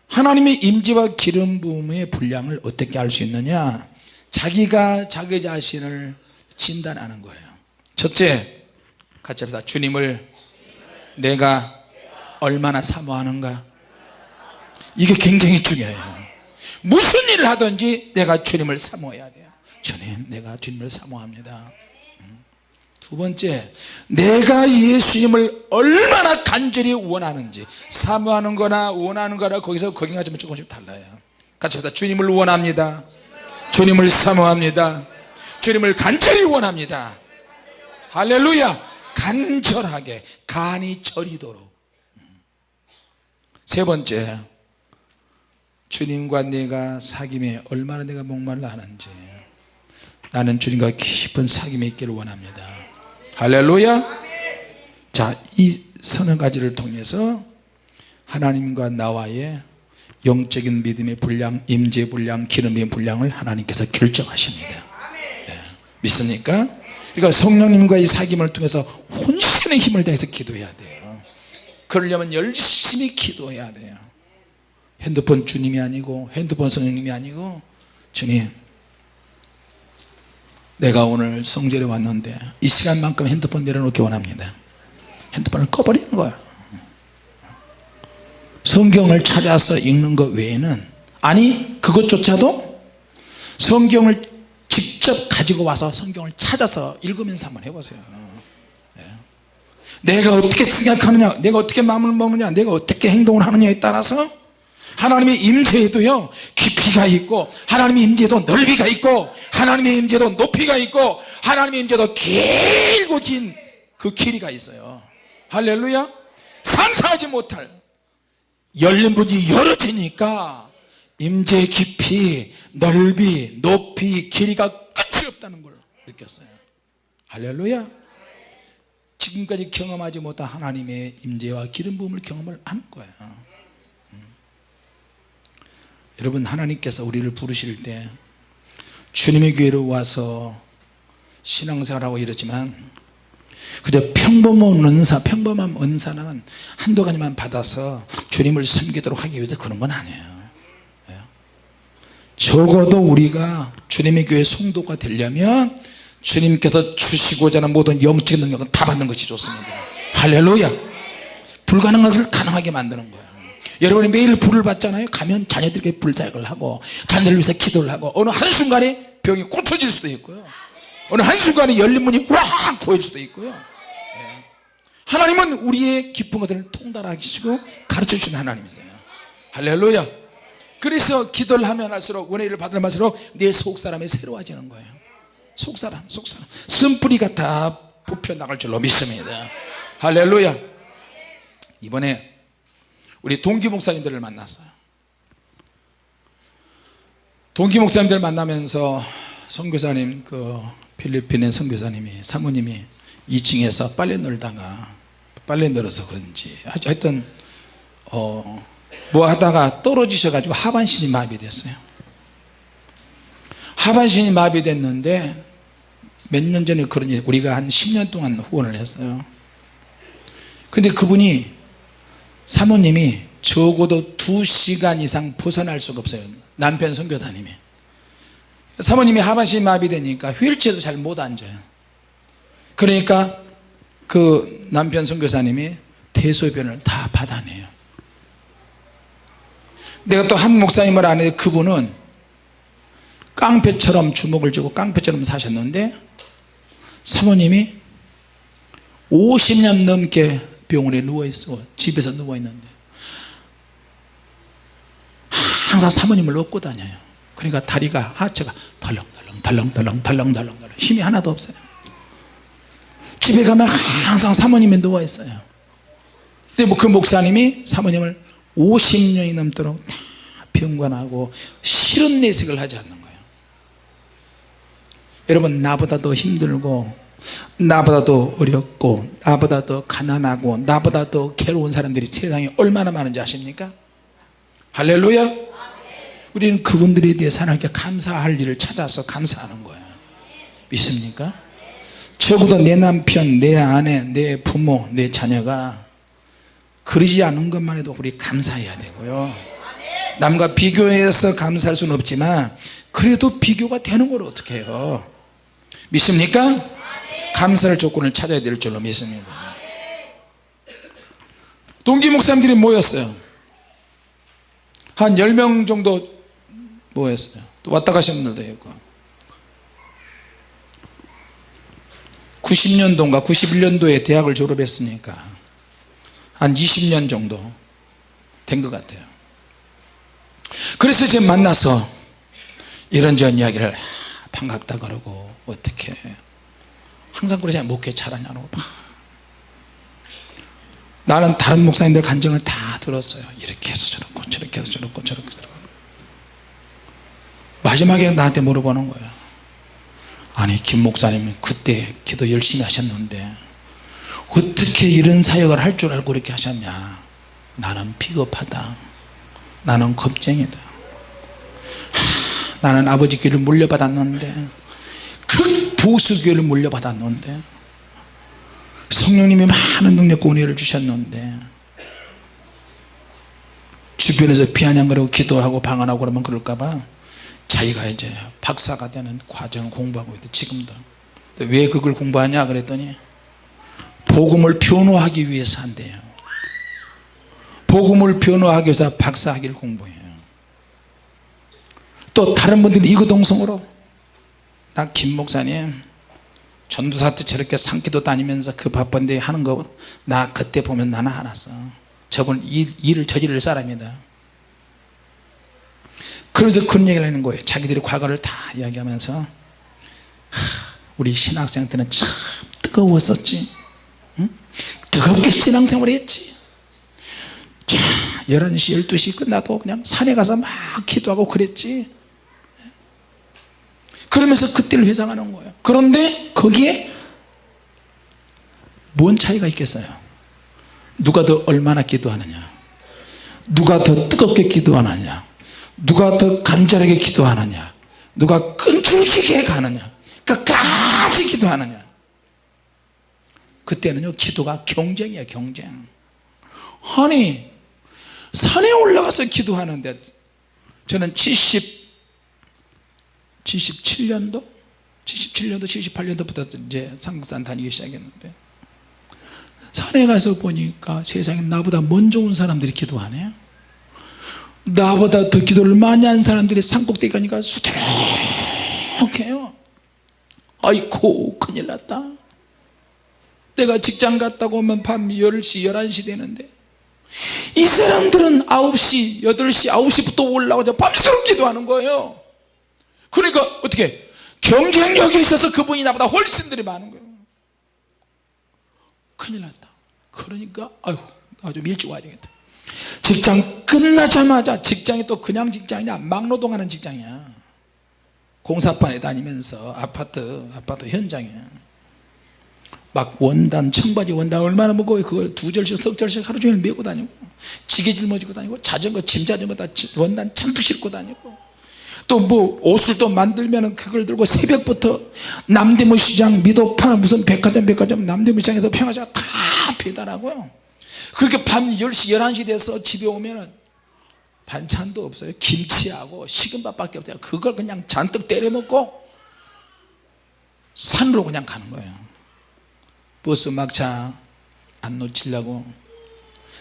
Speaker 1: 하나님의 임재와 기름 부음의 분량을 어떻게 알 수 있느냐? 자기가 자기 자신을 진단하는 거예요. 첫째, 같이 합시다. 주님을 내가 얼마나 사모하는가? 이게 굉장히 중요해요. 무슨 일을 하든지 내가 주님을 사모해야 돼요. 주님, 내가 주님을 사모합니다. 두 번째, 내가 예수님을 얼마나 간절히 원하는지. 사모하는 거나 원하는 거나 거기서 거기 가지면 조금씩 달라요. 같이 합시다. 주님을 원합니다. 주님을 사모합니다. 주님을 간절히 원합니다. 할렐루야. 간절하게, 간이 저리도록. 세 번째, 주님과 내가 사귐에 얼마나 내가 목말라 하는지. 나는 주님과 깊은 사귐에 있기를 원합니다. 할렐루야. 자, 이 서너 가지를 통해서 하나님과 나와의 영적인 믿음의 분량, 임재 분량, 기름의 분량을 하나님께서 결정하십니다. 네. 믿습니까? 그러니까 성령님과의 사귐을 통해서 혼신의 힘을 다해서 기도해야 돼요. 그러려면 열심히 기도해야 돼요. 핸드폰 주님이 아니고, 핸드폰 성령님이 아니고, 주님, 내가 오늘 성전에 왔는데 이 시간만큼 핸드폰 내려놓기 원합니다. 핸드폰을 꺼버리는 거야. 성경을 찾아서 읽는 것 외에는, 아니 그것조차도 성경을 직접 가지고 와서 성경을 찾아서 읽으면서 한번 해보세요. 내가 어떻게 생각하느냐, 내가 어떻게 마음을 먹느냐, 내가 어떻게 행동을 하느냐에 따라서 하나님의 임재에도요 깊이가 있고, 하나님의 임재에도 넓이가 있고, 하나님의 임재에도 높이가 있고, 하나님의 임재에도 길고 긴 그 길이가 있어요. 할렐루야. 상상하지 못할 열린 문이 열어지니까 임재의 깊이, 넓이, 높이, 길이가 끝이 없다는 걸 느꼈어요. 할렐루야. 지금까지 경험하지 못한 하나님의 임재와 기름 부음을 경험을 하는 거예요. 여러분, 하나님께서 우리를 부르실 때 주님의 교회로 와서 신앙생활하고 이러지만 그저 평범한 은사는 한두 가지만 받아서 주님을 섬기도록 하기 위해서 그런 건 아니에요. 적어도 우리가 주님의 교회 성도가 되려면 주님께서 주시고자 하는 모든 영적인 능력은 다 받는 것이 좋습니다. 할렐루야. 불가능한 것을 가능하게 만드는 거예요. 여러분이 매일 불을 받잖아요. 가면 자녀들에게 불사역을 하고, 자녀를 위해서 기도를 하고, 어느 한순간에 병이 고쳐질 수도 있고요, 어느 한순간에 열린 문이 확 보일 수도 있고요. 하나님은 우리의 깊은 것들을 통달하시고 가르쳐 주시는 하나님이세요. 할렐루야. 그래서 기도를 하면 할수록, 은혜를 받으면 할수록 내 속사람이 새로워지는 거예요. 속사람 쓴뿌리가 다 뽑혀나갈 줄로 믿습니다. 할렐루야. 이번에 우리 동기 목사님들을 만났어요. 동기 목사님들을 만나면서 선교사님, 그 필리핀의 선교사님이, 사모님이 2층에서 빨래 널다가, 빨래 널어서 그런지 하여튼 뭐 하다가 떨어지셔가지고 하반신이 마비됐어요. 하반신이 마비됐는데 몇 년 전에 그러니 우리가 한 10년 동안 후원을 했어요. 근데 그분이, 사모님이 적어도 2시간 이상 벗어날 수가 없어요. 남편 선교사님이. 사모님이 하반신이 마비되니까 휠체어도 잘 못 앉아요. 그러니까 그 남편 선교사님이 대소변을 다 받아내요. 내가 또 한 목사님을 아는데 그분은 깡패처럼 주먹을 쥐고 깡패처럼 사셨는데 사모님이 50년 넘게 병원에 누워있어, 집에서 누워있는데 항상 사모님을 업고 다녀요. 그러니까 다리가, 하체가 덜렁덜렁 힘이 하나도 없어요. 집에 가면 항상 사모님이 누워있어요. 근데 뭐 그 목사님이 사모님을 50년이 넘도록 다 병관하고 싫은 내색을 하지 않는 거예요. 여러분, 나보다 더 힘들고 나보다 더 어렵고 나보다 더 가난하고 나보다 더 괴로운 사람들이 세상에 얼마나 많은지 아십니까? 할렐루야. 우리는 그분들에 대해서 하나님께 감사할 일을 찾아서 감사하는 거예요. 믿습니까? 적어도 내 남편, 내 아내, 내 부모, 내 자녀가 그러지 않은 것만 해도 우리 감사해야 되고요. 남과 비교해서 감사할 수는 없지만 그래도 비교가 되는 걸 어떻게 해요? 믿습니까? 감사할 조건을 찾아야 될 줄로 믿습니다. 동기 목사님들이 모였어요. 한 10명 정도 모였어요. 또 왔다 가신 분들도 있고 90년도인가 91년도에 대학을 졸업했으니까 한 20년 정도 된 것 같아요. 그래서 제가 만나서 이런저런 이야기를 반갑다 그러고 어떻게 항상 그러잖아요. 목회 잘하냐고. 나는 다른 목사님들 간증을 다 들었어요. 이렇게 해서 저렇고 저렇게 해서 저렇고 저렇게 저렇고. 마지막에 나한테 물어보는 거예요. 아니 김 목사님이 그때 기도 열심히 하셨는데 어떻게 이런 사역을 할 줄 알고 이렇게 하셨냐. 나는 비겁하다. 나는 겁쟁이다. 나는 아버지 교회를 물려받았는데 극보수 교회를 물려받았는데 성령님이 많은 능력과 은혜를 주셨는데 주변에서 비아냥거리고 기도하고 방언하고 그러면 그럴까봐 자기가 이제 박사가 되는 과정을 공부하고 있대. 지금도. 왜 그걸 공부하냐 그랬더니 복음을 변호하기 위해서 한대요. 복음을 변호하기 위해서 박사학위를 공부해요. 또 다른 분들이 이구동성으로 나 김 목사님 전도사 때 저렇게 산기도 다니면서 그 바쁜데 하는 거 나 그때 보면 나는 알았어. 저분 일을 저지를 사람이다. 그래서 그런 얘기를 하는 거예요. 자기들이 과거를 다 이야기하면서 우리 신학생 때는 참 뜨거웠었지. 응? 뜨겁게 신앙생활 했지. 자, 11시 12시 끝나도 그냥 산에 가서 막 기도하고 그랬지. 그러면서 그때를 회상하는 거예요. 그런데 거기에 뭔 차이가 있겠어요? 누가 더 얼마나 기도하느냐, 누가 더 뜨겁게 기도하느냐, 누가 더 간절하게 기도하느냐, 누가 끈질기게 가느냐, 끝까지 기도하느냐. 그때는요 기도가 경쟁이에요. 경쟁. 아니 산에 올라가서 기도하는데 저는 77년도 78년도부터 이제 삼국산 다니기 시작했는데 산에 가서 보니까 세상에 나보다 먼저 온 사람들이 기도하네요. 나보다 더 기도를 많이 한 사람들이 산꼭대기 가니까 수두룩해요. 아이고 큰일 났다. 내가 직장 갔다고 오면 밤 10시 11시 되는데 이 사람들은 9시 8시 9시부터 올라오자 밤새도록 기도하는 거예요. 그러니까 어떻게 경쟁력이 있어서 그분이 나보다 훨씬들이 많은 거예요. 큰일 났다. 그러니까 아유 나 좀 일찍 와야 되겠다. 직장 끝나자마자 직장이 또 그냥 직장이냐 막노동하는 직장이야. 공사판에 다니면서 아파트 현장에 막 원단 청바지 원단 얼마나 무거워요. 그걸 2절씩 석 절씩 하루 종일 메고 다니고 지게 짊어지고 다니고 자전거 짐 자전거다 원단 잔뜩 싣고 다니고 또 뭐 옷을 또 만들면은 그걸 들고 새벽부터 남대문 시장 미도파 무슨 백화점 남대문 시장에서 평화자 다 배달하고요. 그렇게 밤 10시 11시 돼서 집에 오면은 반찬도 없어요. 김치하고 식은밥밖에 없어요. 그걸 그냥 잔뜩 때려 먹고 산으로 그냥 가는 거예요. 버스 막차 안 놓치려고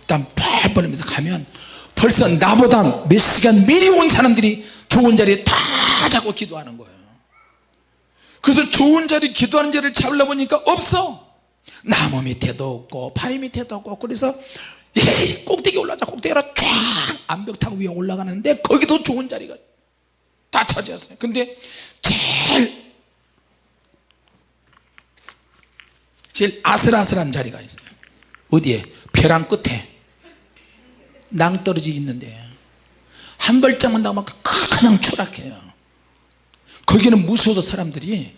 Speaker 1: 땀 펄펄 흘리면서 가면 벌써 나보다 몇 시간 미리 온 사람들이 좋은 자리에 다 잡고 기도하는 거예요. 그래서 좋은 자리 기도하는 자리를 잡으려 보니까 없어. 나무 밑에도 없고 바위 밑에도 없고. 그래서 꼭대기 올라가 꼭대기로 쫙 암벽 타고 위에 올라가는데 거기도 좋은 자리가 다 차지했어요. 근데 제일 아슬아슬한 자리가 있어요. 어디에? 벼랑 끝에 낭떠러지 있는데 한 발짝만 나가면 그냥 추락해요. 거기는 무서워서 사람들이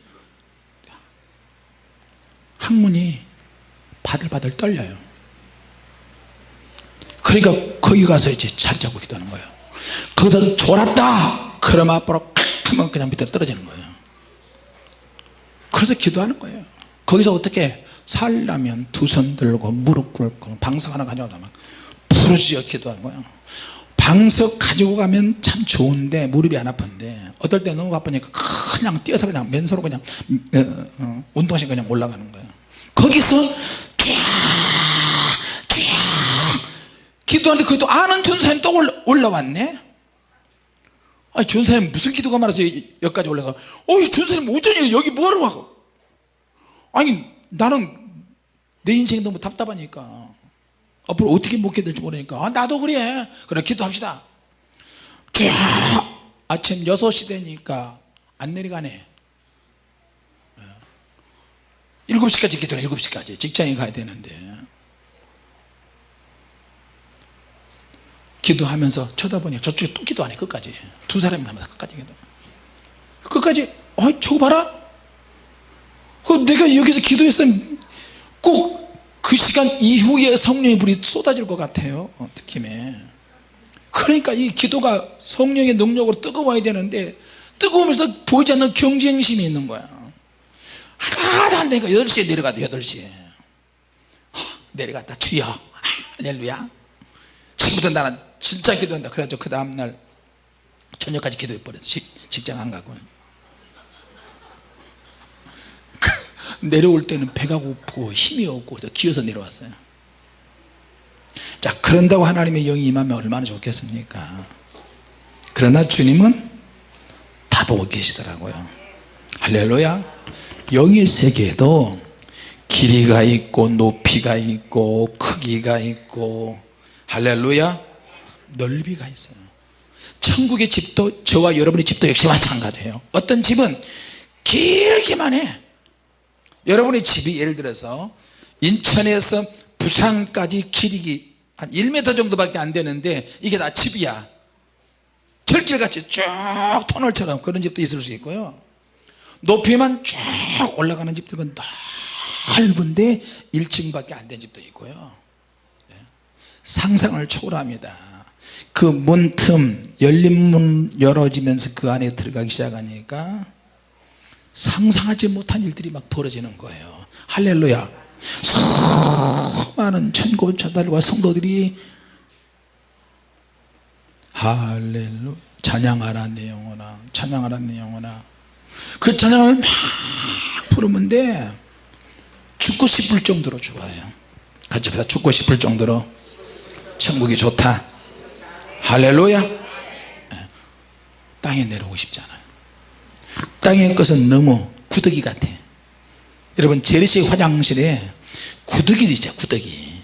Speaker 1: 항문이 바들바들 떨려요. 그러니까 거기 가서 이제 자리 잡고 기도하는 거예요. 거기다 졸았다 그러면 앞으로 하면 그냥 밑으로 떨어지는 거예요. 그래서 기도하는 거예요. 거기서 어떻게 살려면 두 손 들고 무릎 꿇고 방석 하나 가져가면 부르짖어 기도하는 거예요. 방석 가지고 가면 참 좋은데 무릎이 안 아픈데 어떨 때 너무 바쁘니까 그냥 뛰어서 그냥 맨손으로 그냥 운동하시고 그냥 올라가는 거예요. 거기서 기도하는데 거기 또 아는 전사님 또 올라왔네. 아니 전사님 무슨 기도가 많아서 여기까지 올라서 전사님 오전에 여기 뭐하러 와고. 아니 나는 내 인생이 너무 답답하니까 앞으로 어떻게 먹게 될지 모르니까 나도 그래 기도합시다. 아침 6시 되니까 안 내려가네. 7시까지 기도해. 7시까지 직장에 가야 되는데 기도하면서 쳐다보니 저쪽에 또 기도하네. 끝까지 두 사람이 남아서 끝까지 기도. 끝까지 저거 봐라. 내가 여기서 기도했으면 꼭 그 시간 이후에 성령의 불이 쏟아질 것 같아요. 느낌에. 그러니까 이 기도가 성령의 능력으로 뜨거워야 되는데 뜨거우면서 보이지 않는 경쟁심이 있는 거야. 하나도 안 되니까 8시에 내려가도 8시에 내려갔다 주여 할렐루야. 지금부터 나는 진짜 기도한다. 그래가지고 그 다음날 저녁까지 기도해버렸어. 직장 안 가고. 내려올 때는 배가 고프고 힘이 없고 그래서 기어서 내려왔어요. 자, 그런다고 하나님의 영이 임하면 얼마나 좋겠습니까? 그러나 주님은 다 보고 계시더라고요. 할렐루야. 영의 세계에도 길이가 있고 높이가 있고 크기가 있고 할렐루야 넓이가 있어요. 천국의 집도 저와 여러분의 집도 역시 마찬가지예요. 어떤 집은 길기만 해. 여러분의 집이 예를 들어서 인천에서 부산까지 길이 한 1m 정도밖에 안 되는데 이게 다 집이야. 철길같이 쭉 터널처럼 그런 집도 있을 수 있고요. 높이만 쭉 올라가는 집들은 넓은데 1층밖에 안 된 집도 있고요. 상상을 초월합니다. 그 문틈 열린 문 열어지면서 그 안에 들어가기 시작하니까 상상하지 못한 일들이 막 벌어지는 거예요. 할렐루야. 수많은 천군천달과 성도들이 할렐루야 찬양하라 내 영혼아 찬양하라 내 영혼아 그 찬양을 막 부르는데 죽고 싶을 정도로 좋아요. 같이 합시다. 죽고 싶을 정도로 천국이 좋다. 할렐루야. 땅에 내려오고 싶지 않아요. 땅의 것은 너무 구더기 같아. 여러분 재래식 화장실에 구더기 있죠. 구더기.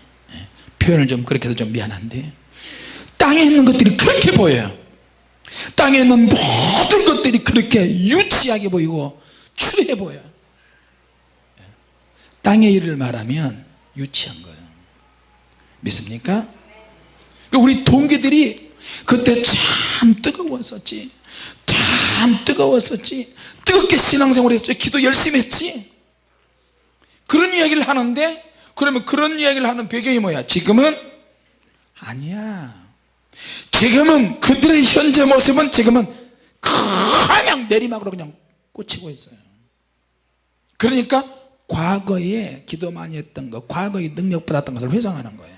Speaker 1: 표현을 좀 그렇게 해도 좀 미안한데 땅에 있는 것들이 그렇게 보여요. 땅에 있는 모든 것들이 그렇게 유치하게 보이고 추해 보여요. 땅의 일을 말하면 유치한 거예요. 믿습니까? 우리 동기들이 그때 참 뜨거웠었지. 참 뜨거웠었지. 뜨겁게 신앙생활 했지. 기도 열심히 했지. 그런 이야기를 하는데 그러면 그런 이야기를 하는 배경이 뭐야? 지금은 아니야. 지금은 그들의 현재 모습은 지금은 그냥 내리막으로 그냥 꽂히고 있어요. 그러니까 과거에 기도 많이 했던 거, 과거에 능력 받았던 것을 회상하는 거예요.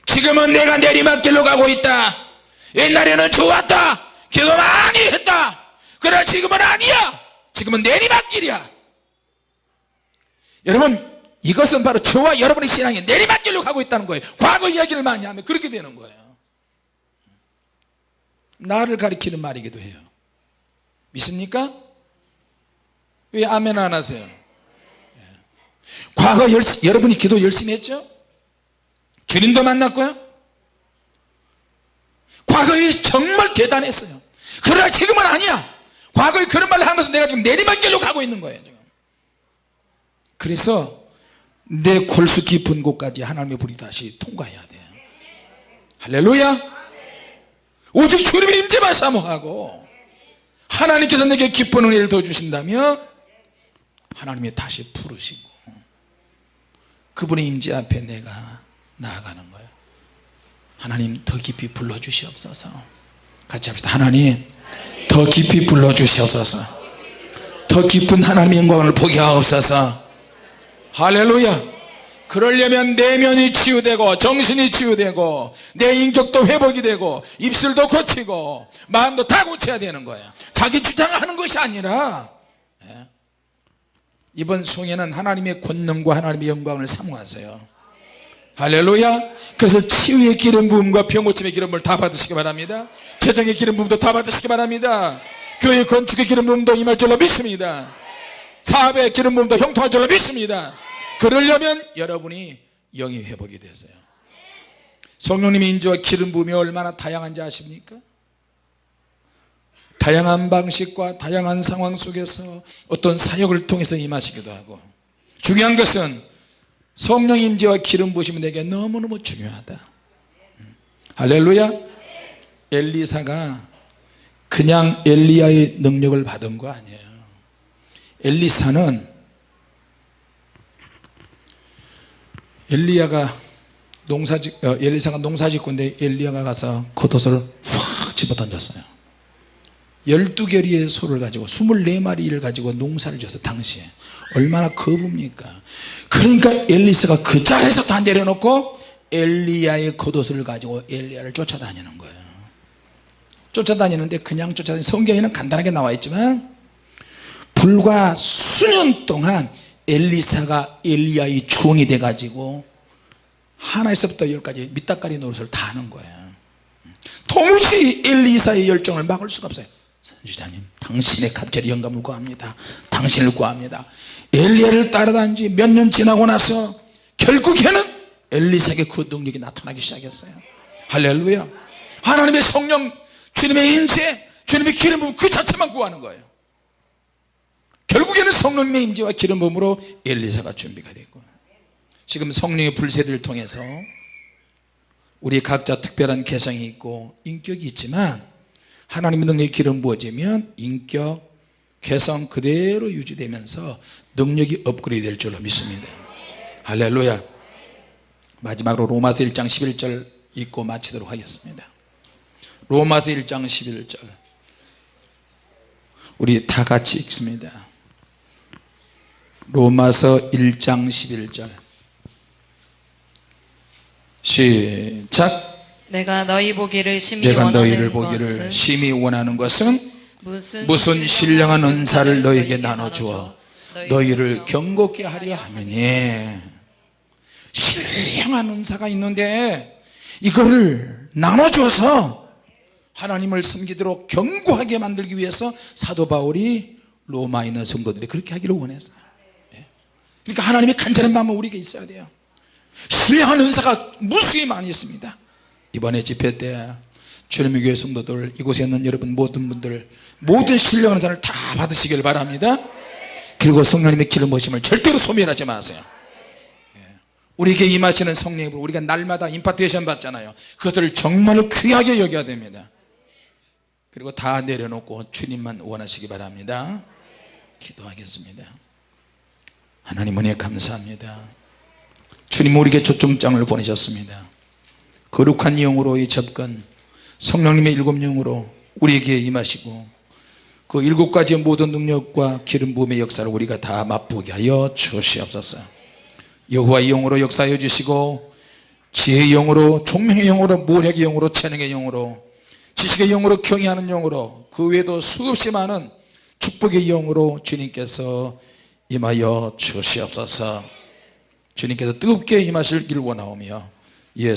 Speaker 1: 지금은 내가 내리막길로 가고 있다. 옛날에는 좋았다. 기도 많이 했다. 그러나 지금은 아니야. 지금은 내리막길이야. 여러분 이것은 바로 저와 여러분의 신앙이 내리막길로 가고 있다는 거예요. 과거 이야기를 많이 하면 그렇게 되는 거예요. 나를 가리키는 말이기도 해요. 믿습니까? 왜 아멘 안 하세요? 과거 여러분이 기도 열심히 했죠? 주님도 만났고요. 과거에 정말 대단했어요. 그러나 지금은 아니야. 과거에 그런 말을 하면서 내가 지금 내리막길로 가고 있는 거예요. 지금. 그래서 내 골수 깊은 곳까지 하나님의 불이 다시 통과해야 돼요. 할렐루야. 오직 주님의 임재만 사모하고 하나님께서 내게 기쁜 은혜를 더 주신다면 하나님이 다시 부르시고 그분의 임재 앞에 내가 나아가는 거예요. 하나님 더 깊이 불러주시옵소서. 같이 합시다. 하나님 더 깊이 불러주시옵소서. 더 깊은 하나님의 영광을 보게 하옵소서. 할렐루야. 그러려면 내면이 치유되고 정신이 치유되고 내 인격도 회복이 되고 입술도 고치고 마음도 다 고쳐야 되는 거예요. 자기 주장하는 것이 아니라 이번 송에는 하나님의 권능과 하나님의 영광을 사모하세요. 할렐루야. 그래서 치유의 기름 부음과 병고침의 기름 부음을 다 받으시기 바랍니다. 재정의 기름 부음도 다 받으시기 바랍니다. 교회 건축의 기름 부음도 임할 줄로 믿습니다. 사업의 기름 부음도 형통할 줄로 믿습니다. 그러려면 여러분이 영이 회복이 되세요. 성령님의 인재와 기름 부음이 얼마나 다양한지 아십니까? 다양한 방식과 다양한 상황 속에서 어떤 사역을 통해서 임하시기도 하고, 중요한 것은 성령 임재와 기름 부으심이 내게 너무너무 중요하다. 할렐루야. 엘리사가 그냥 엘리야의 능력을 받은 거 아니에요. 엘리사가 농사 짓고인데 엘리야가 가서 겉옷을 확 집어던졌어요. 12개리의 소를 가지고 24마리를 가지고 농사를 지어서 당시에 얼마나 거부입니까? 그러니까 엘리사가 그 자리에서 다 내려놓고 엘리야의 겉옷을 가지고 엘리야를 쫓아다니는 거예요. 쫓아다니는데 그냥 쫓아다니는, 성경에는 간단하게 나와 있지만 불과 수년 동안 엘리사가 엘리야의 종이 돼가지고 하나에서부터 10까지 밑다까리 노릇을 다 하는 거예요. 도무지 엘리사의 열정을 막을 수가 없어요. 선지자님, 당신의 갑절의 영감을 구합니다. 당신을 구합니다. 엘리야를 따라다닌 지 몇 년 지나고 나서 결국에는 엘리사에게 그 능력이 나타나기 시작했어요. 할렐루야. 하나님의 성령, 주님의 인재, 주님의 기름 부음 그 자체만 구하는 거예요. 결국에는 성령님의 임재와 기름 부음으로 엘리사가 준비가 됐고, 지금 성령의 불세를 통해서 우리 각자 특별한 개성이 있고 인격이 있지만 하나님의 능력이 기름 부어지면 인격, 개성 그대로 유지되면서 능력이 업그레이드 될 줄로 믿습니다. 할렐루야. 마지막으로 로마서 1장 11절 읽고 마치도록 하겠습니다. 로마서 1장 11절 우리 다 같이 읽습니다. 로마서 1장 11절 시작.
Speaker 2: 내가 너희 보기를 심히 원하는
Speaker 1: 것은 무슨 신령한 은사를 너희에게 나눠주어 너희를 경고케 하려 함이니. 신령한 은사가 있는데 이거를 나눠줘서 하나님을 섬기도록 경고하게 만들기 위해서 사도 바울이 로마에 있는 성도들이 그렇게 하기를 원했어요. 그러니까 하나님의 간절한 마음은 우리에게 있어야 돼요. 신령한 은사가 무수히 많이 있습니다. 이번에 집회 때 주님의 교회 성도들, 이곳에 있는 여러분 모든 분들 모든 신령한 은사를 다 받으시길 바랍니다. 그리고 성령님의 기름 부으심을 절대로 소멸하지 마세요. 우리에게 임하시는 성령의 불, 우리가 날마다 임파테이션 받잖아요. 그것들을 정말 귀하게 여겨야 됩니다. 그리고 다 내려놓고 주님만 원하시기 바랍니다. 기도하겠습니다. 하나님 은혜 감사합니다. 주님 우리에게 초청장을 보내셨습니다. 거룩한 영으로의 접근, 성령님의 일곱 영으로 우리에게 임하시고 그 7가지의 모든 능력과 기름 부음의 역사를 우리가 다 맛보게 하여 주시옵소서. 여호와의 영으로 역사해 주시고 지혜의 영으로, 총명의 영으로, 모략의 영으로, 재능의 영으로, 지식의 영으로, 경외하는 영으로, 그 외에도 수없이 많은 축복의 영으로 주님께서 임하여 주시옵소서. 주님께서 뜨겁게 임하시길 원하오며 예수